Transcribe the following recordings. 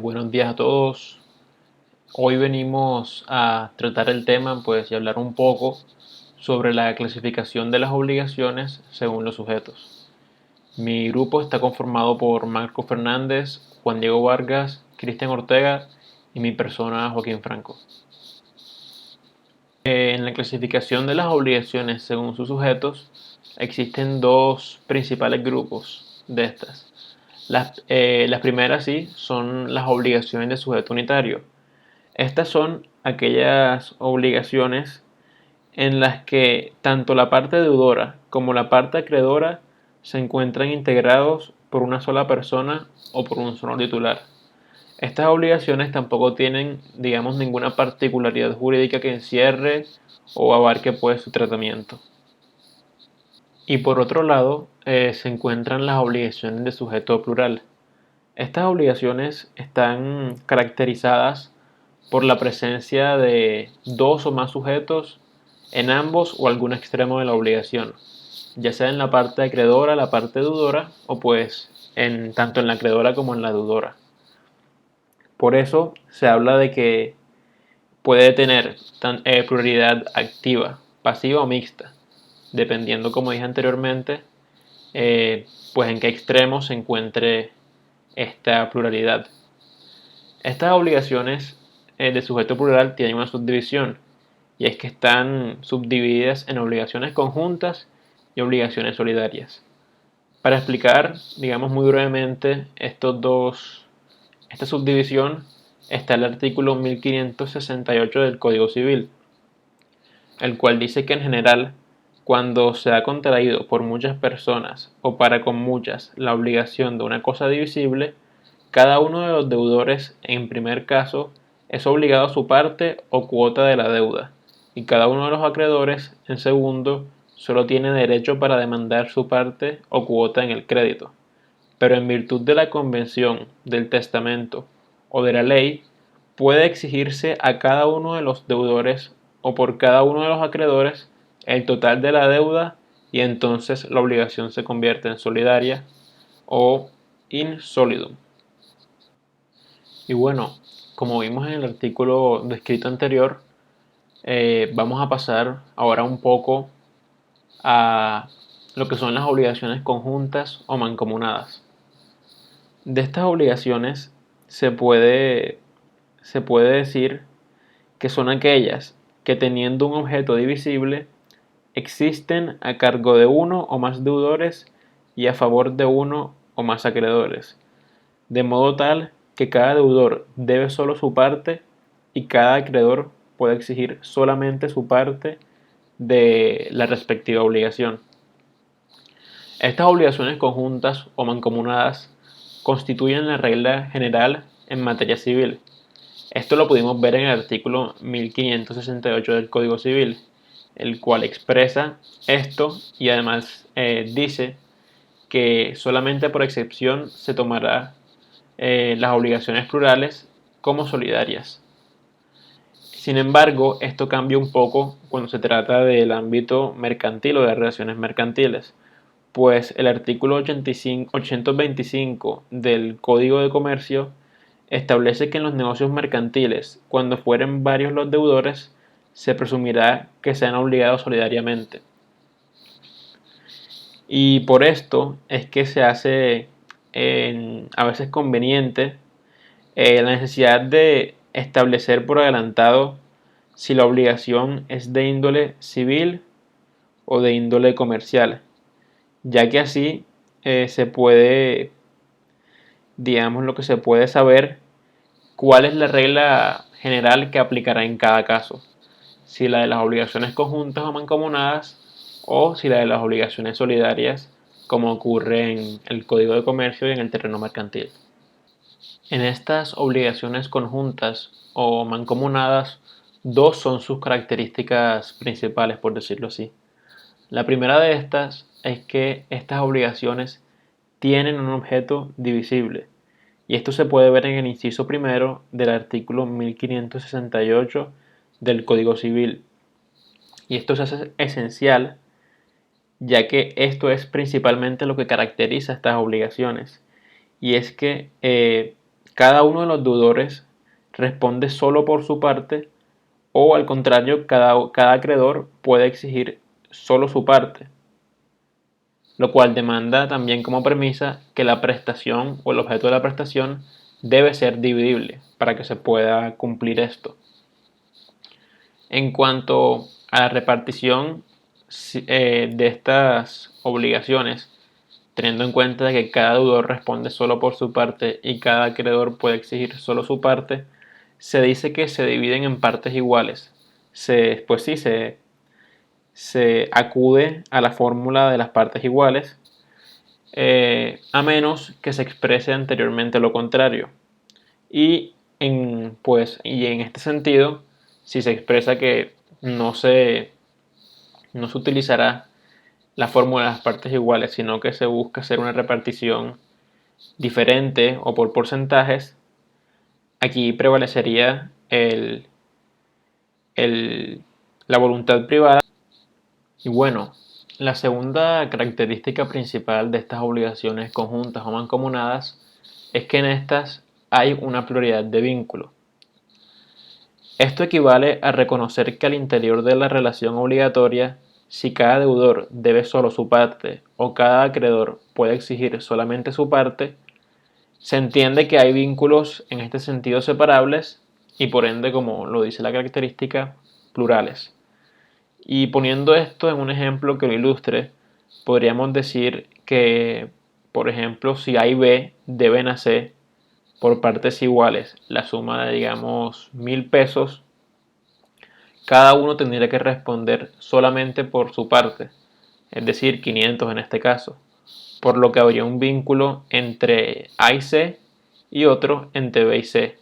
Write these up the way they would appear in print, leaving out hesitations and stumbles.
Buenos días a todos. Hoy venimos a tratar el tema, pues, y hablar un poco sobre la clasificación de las obligaciones según los sujetos. Mi grupo está conformado por Marco Fernández, Juan Diego Vargas, Cristian Ortega y mi persona, Joaquín Franco. En la clasificación de las obligaciones según sus sujetos, existen dos principales grupos de estas. Las primeras sí son las obligaciones de sujeto unitario. Estas son aquellas obligaciones en las que tanto la parte deudora como la parte acreedora se encuentran integrados por una sola persona o por un solo titular. Estas obligaciones tampoco tienen, digamos, ninguna particularidad jurídica que encierre o abarque pues su tratamiento. Y por otro lado, se encuentran las obligaciones de sujeto plural. Estas obligaciones están caracterizadas por la presencia de dos o más sujetos en ambos o algún extremo de la obligación, ya sea en la parte acreedora, la parte deudora, o pues tanto en la acreedora como en la deudora. Por eso se habla de que puede tener pluralidad activa, pasiva o mixta, dependiendo, como dije anteriormente, pues en qué extremo se encuentre esta pluralidad. Estas obligaciones de sujeto plural tienen una subdivisión, y es que están subdivididas en obligaciones conjuntas y obligaciones solidarias. Para explicar, digamos muy brevemente, esta subdivisión, está el artículo 1568 del Código Civil, el cual dice que en general, cuando se ha contraído por muchas personas o para con muchas la obligación de una cosa divisible, cada uno de los deudores, en primer caso, es obligado a su parte o cuota de la deuda, y cada uno de los acreedores, en segundo, solo tiene derecho para demandar su parte o cuota en el crédito. Pero en virtud de la convención, del testamento o de la ley, puede exigirse a cada uno de los deudores o por cada uno de los acreedores el total de la deuda, y entonces la obligación se convierte en solidaria o in solidum. Y bueno, como vimos en el artículo descrito anterior, vamos a pasar ahora un poco a lo que son las obligaciones conjuntas o mancomunadas. De estas obligaciones se puede decir que son aquellas que, teniendo un objeto divisible, existen a cargo de uno o más deudores y a favor de uno o más acreedores, de modo tal que cada deudor debe solo su parte y cada acreedor puede exigir solamente su parte de la respectiva obligación. Estas obligaciones conjuntas o mancomunadas constituyen la regla general en materia civil. Esto lo pudimos ver en el artículo 1568 del Código Civil, el cual expresa esto y además dice que solamente por excepción se tomará las obligaciones plurales como solidarias. Sin embargo, esto cambia un poco cuando se trata del ámbito mercantil o de relaciones mercantiles, pues el artículo 825 del Código de Comercio establece que en los negocios mercantiles, cuando fueren varios los deudores, se presumirá que sean obligados solidariamente. Y por esto es que se hace a veces conveniente la necesidad de establecer por adelantado si la obligación es de índole civil o de índole comercial, ya que así se puede, digamos, lo que se puede saber cuál es la regla general que aplicará en cada caso, si la de las obligaciones conjuntas o mancomunadas o si la de las obligaciones solidarias, como ocurre en el Código de Comercio y en el terreno mercantil. En estas obligaciones conjuntas o mancomunadas, dos son sus características principales, por decirlo así. La primera de estas es que estas obligaciones tienen un objeto divisible, y esto se puede ver en el inciso primero del artículo 1568 del Código Civil. Y esto es esencial, ya que esto es principalmente lo que caracteriza estas obligaciones, y es que cada uno de los deudores responde solo por su parte, o al contrario, cada acreedor puede exigir solo su parte, lo cual demanda también como premisa que la prestación o el objeto de la prestación debe ser dividible para que se pueda cumplir esto. En cuanto a la repartición de estas obligaciones, teniendo en cuenta que cada deudor responde solo por su parte y cada acreedor puede exigir solo su parte, se dice que se dividen en partes iguales. Pues sí, se acude a la fórmula de las partes iguales, a menos que se exprese anteriormente lo contrario. Y en este sentido, si se expresa que no se utilizará la fórmula de las partes iguales, sino que se busca hacer una repartición diferente o por porcentajes, aquí prevalecería la voluntad privada. Y bueno, la segunda característica principal de estas obligaciones conjuntas o mancomunadas es que en estas hay una pluralidad de vínculos. Esto equivale a reconocer que al interior de la relación obligatoria, si cada deudor debe solo su parte o cada acreedor puede exigir solamente su parte, se entiende que hay vínculos en este sentido separables y por ende, como lo dice la característica, plurales. Y poniendo esto en un ejemplo que lo ilustre, podríamos decir que, por ejemplo, si A y B deben hacer por partes iguales la suma de, digamos, 1.000 pesos, cada uno tendría que responder solamente por su parte, es decir, 500 en este caso, por lo que habría un vínculo entre A y C y otro entre B y C.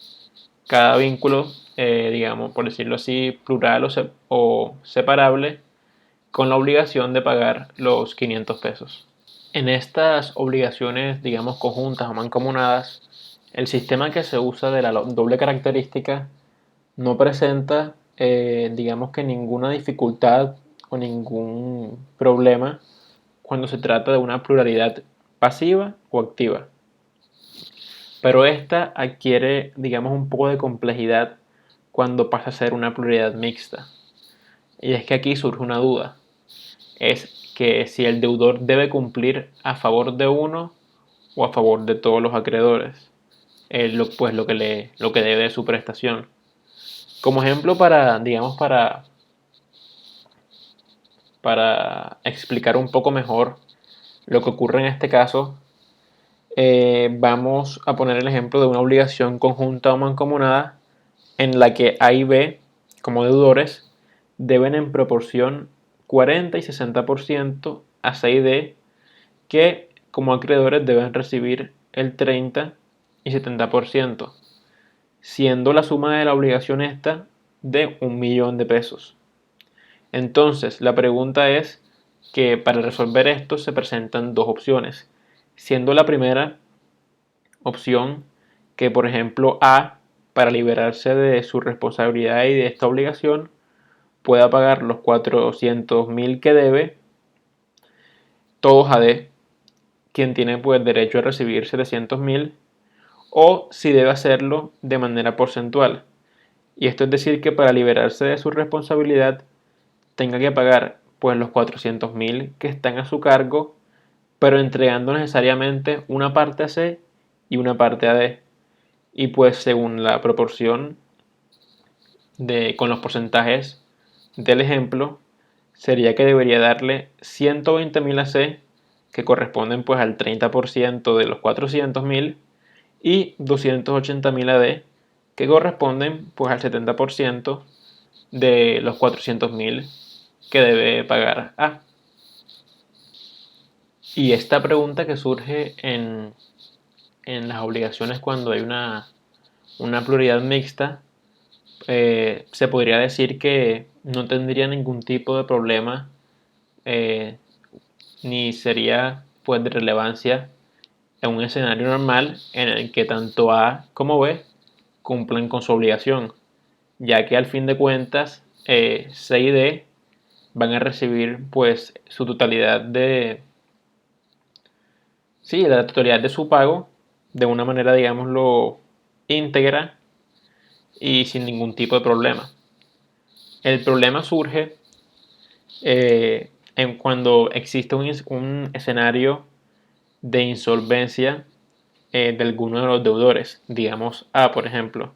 Cada vínculo, digamos, por decirlo así, plural o separable, con la obligación de pagar los 500 pesos. En estas obligaciones, digamos, conjuntas o mancomunadas, el sistema que se usa de la doble característica no presenta, digamos que ninguna dificultad o ningún problema cuando se trata de una pluralidad pasiva o activa. Pero esta adquiere, digamos, un poco de complejidad cuando pasa a ser una pluralidad mixta. Y es que aquí surge una duda. Es que si el deudor debe cumplir a favor de uno o a favor de todos los acreedores, pues lo que debe de su prestación. Como ejemplo digamos, para explicar un poco mejor lo que ocurre en este caso, vamos a poner el ejemplo de una obligación conjunta o mancomunada en la que A y B, como deudores, deben en proporción 40 y 60% a C y D, que como acreedores deben recibir el 30 y 70%, siendo la suma de la obligación esta de 1.000.000 de pesos. Entonces, la pregunta es que para resolver esto se presentan dos opciones, siendo la primera opción que, por ejemplo, A, para liberarse de su responsabilidad y de esta obligación, pueda pagar los 400.000 que debe, todos a D, quien tiene pues derecho a recibir 700.000, o si debe hacerlo de manera porcentual. Y esto es decir que para liberarse de su responsabilidad tenga que pagar pues los 400.000 que están a su cargo, pero entregando necesariamente una parte a C y una parte a D. Y pues según la proporción con los porcentajes del ejemplo, sería que debería darle 120.000 a C, que corresponden pues al 30% de los 400.000, y 280.000 a D, que corresponden pues al 70% de los 400.000 que debe pagar A. Y esta pregunta que surge en las obligaciones cuando hay una pluralidad mixta, se podría decir que no tendría ningún tipo de problema, ni sería pues de relevancia en un escenario normal en el que tanto A como B cumplen con su obligación, ya que al fin de cuentas C y D van a recibir pues su totalidad la totalidad de su pago de una manera, digámoslo, íntegra y sin ningún tipo de problema. El problema surge en cuando existe un escenario de insolvencia de alguno de los deudores, digamos A, por ejemplo.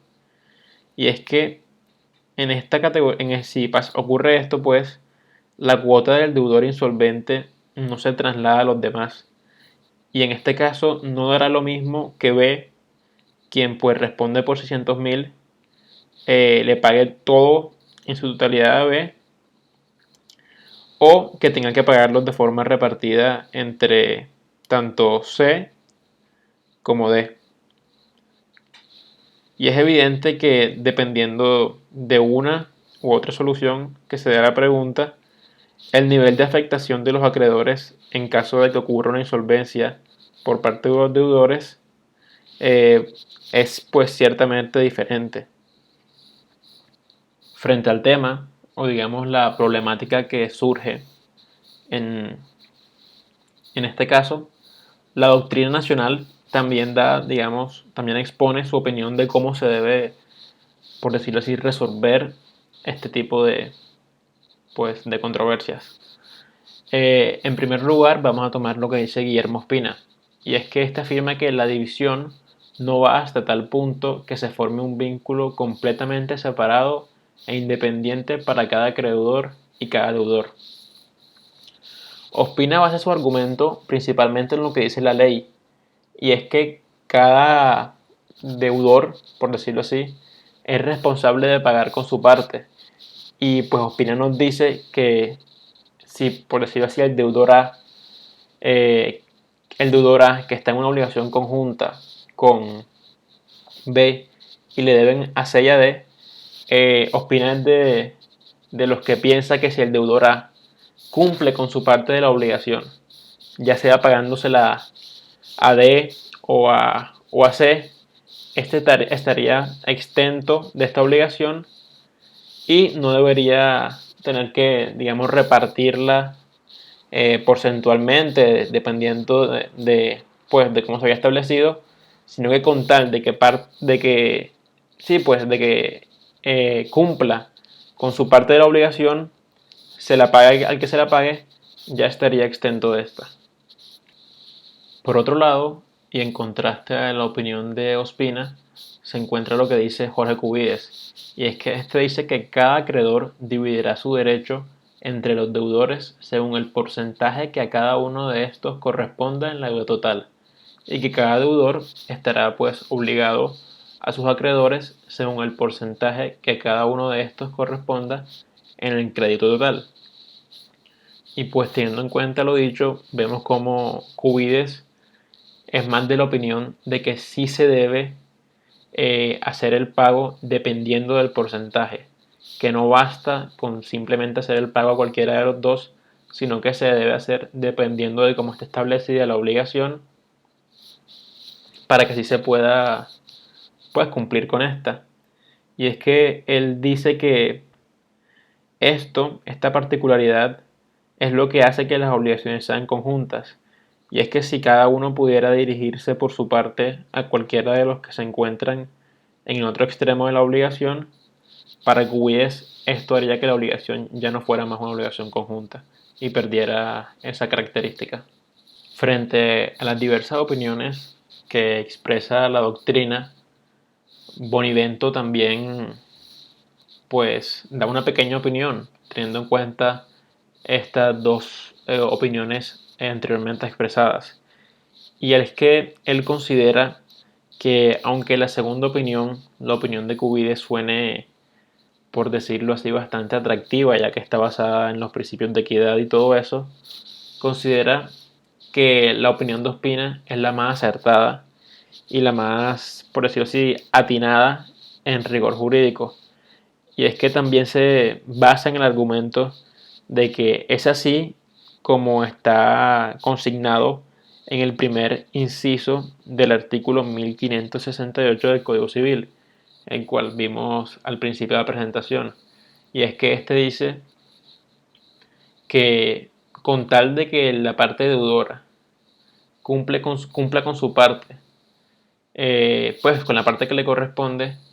Y es que en esta categoría, si ocurre esto, pues la cuota del deudor insolvente no se traslada a los demás. Y en este caso no dará lo mismo que B, quien pues responde por 600.000, le pague todo en su totalidad a B, o que tenga que pagarlos de forma repartida entre tanto C como D. Y es evidente que dependiendo de una u otra solución que se dé a la pregunta, el nivel de afectación de los acreedores en caso de que ocurra una insolvencia por parte de los deudores es pues ciertamente diferente. Frente al tema, o digamos la problemática que surge en este caso, la doctrina nacional también también expone su opinión de cómo se debe, por decirlo así, resolver este tipo de controversias. En primer lugar, vamos a tomar lo que dice Guillermo Ospina, y es que este afirma que la división no va hasta tal punto que se forme un vínculo completamente separado e independiente para cada acreedor y cada deudor. Ospina basa su argumento principalmente en lo que dice la ley, y es que cada deudor, por decirlo así, es responsable de pagar con su parte. Y pues Ospina nos dice que si, por decirlo así, eh, el deudor A que está en una obligación conjunta con B y le deben a C y a D, Ospina es de los que piensa que si el deudor A cumple con su parte de la obligación, ya sea pagándosela a D o a C, este estaría exento de esta obligación y no debería tener que, digamos, repartirla porcentualmente, dependiendo pues, de cómo se había establecido, sino que con tal sí, pues, de que cumpla con su parte de la obligación, se la pague al que se la pague, ya estaría exento de esta. Por otro lado, y en contraste a la opinión de Ospina, se encuentra lo que dice Jorge Cubides, y es que este dice que cada acreedor dividirá su derecho entre los deudores según el porcentaje que a cada uno de estos corresponda en la deuda total, y que cada deudor estará pues obligado a sus acreedores según el porcentaje que a cada uno de estos corresponda en el crédito total. Y pues teniendo en cuenta lo dicho, vemos como Cubides es más de la opinión de que sí se debe hacer el pago dependiendo del porcentaje, que no basta con simplemente hacer el pago a cualquiera de los dos, sino que se debe hacer dependiendo de cómo esté establecida la obligación para que así se pueda pues, cumplir con esta. Y es que él dice que esta particularidad, es lo que hace que las obligaciones sean conjuntas. Y es que si cada uno pudiera dirigirse por su parte a cualquiera de los que se encuentran en el otro extremo de la obligación, para Cubides esto haría que la obligación ya no fuera más una obligación conjunta y perdiera esa característica. Frente a las diversas opiniones que expresa la doctrina, Bonivento también pues da una pequeña opinión, teniendo en cuenta estas dos opiniones anteriormente expresadas. Y es que él considera que aunque la segunda opinión, la opinión de Cubides, suene, por decirlo así, bastante atractiva, ya que está basada en los principios de equidad y todo eso, considera que la opinión de Ospina es la más acertada y la más, por decirlo así, atinada en rigor jurídico. Y es que también se basa en el argumento de que es así como está consignado en el primer inciso del artículo 1568 del Código Civil, el cual vimos al principio de la presentación. Y es que este dice que con tal de que la parte deudora cumpla con su parte pues con la parte que le corresponde